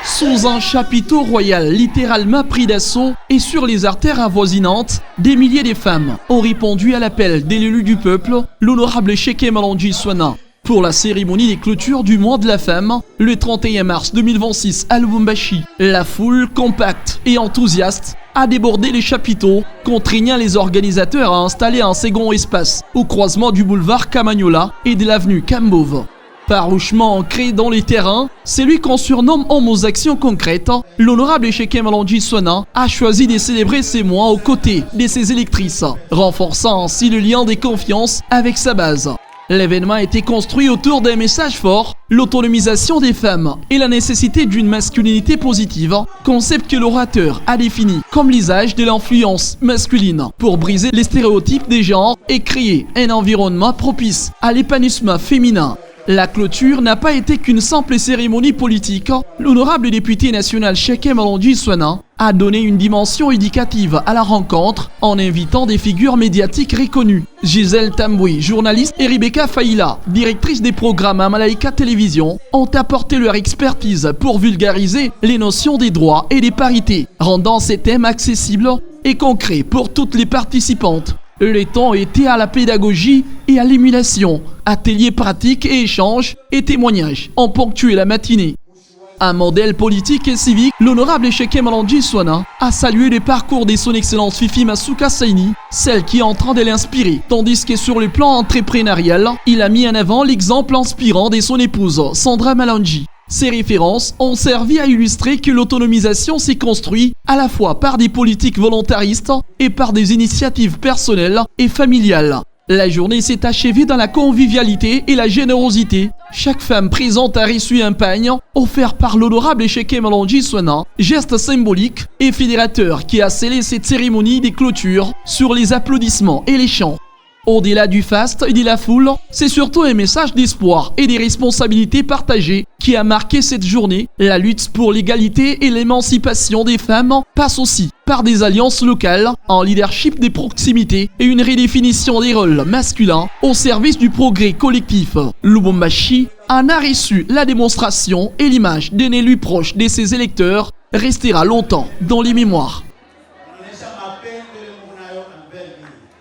Sous un chapiteau royal littéralement pris d'assaut et sur les artères avoisinantes, des milliers de femmes ont répondu à l'appel de l'élu du peuple, l'honorable Cheikh Malandji Souana, pour la cérémonie des clôtures du mois de la femme, le 31 mars 2026 à Lubumbashi. La foule, compacte et enthousiaste, a débordé les chapiteaux, contraignant les organisateurs à installer un second espace au croisement du boulevard Camagnola et de l'avenue Cambove. Farouchement ancré dans les terrains, celui qu'on surnomme homme aux actions concrètes, l'honorable Cheikh Malandji Souana a choisi de célébrer ces mois aux côtés de ses électrices, renforçant ainsi le lien de confiance avec sa base. L'événement a été construit autour d'un message fort, l'autonomisation des femmes et la nécessité d'une masculinité positive, concept que l'orateur a défini comme l'usage de l'influence masculine pour briser les stéréotypes des genres et créer un environnement propice à l'épanouissement féminin. La clôture n'a pas été qu'une simple cérémonie politique. L'honorable député national Cheikh Malandji Souana a donné une dimension éducative à la rencontre en invitant des figures médiatiques reconnues. Gisèle Tamboui, journaliste, et Rebecca Faïla, directrice des programmes à Malaika Télévision, ont apporté leur expertise pour vulgariser les notions des droits et des parités, rendant ces thèmes accessibles et concrets pour toutes les participantes. Le temps était à la pédagogie et à l'émulation. Ateliers pratiques et échanges et témoignages ont ponctué la matinée. Un modèle politique et civique, l'honorable Cheikh Malandji Souana a salué le parcours de son excellence Fifi Masuka Saini, celle qui est en train de l'inspirer, tandis que sur le plan entrepreneurial, il a mis en avant l'exemple inspirant de son épouse Sandra Malandji. Ces références ont servi à illustrer que l'autonomisation s'est construite à la fois par des politiques volontaristes et par des initiatives personnelles et familiales. La journée s'est achevée dans la convivialité et la générosité. Chaque femme présente a reçu un pagne offert par l'honorable Cheikh Malandji Souana, geste symbolique et fédérateur qui a scellé cette cérémonie des clôtures sur les applaudissements et les chants. Au-delà du faste et de la foule, c'est surtout un message d'espoir et des responsabilités partagées qui a marqué cette journée. La lutte pour l'égalité et l'émancipation des femmes passe aussi par des alliances locales, un leadership des proximités et une redéfinition des rôles masculins au service du progrès collectif. Lubumbashi en a reçu la démonstration et l'image d'un élu proche de ses électeurs restera longtemps dans les mémoires.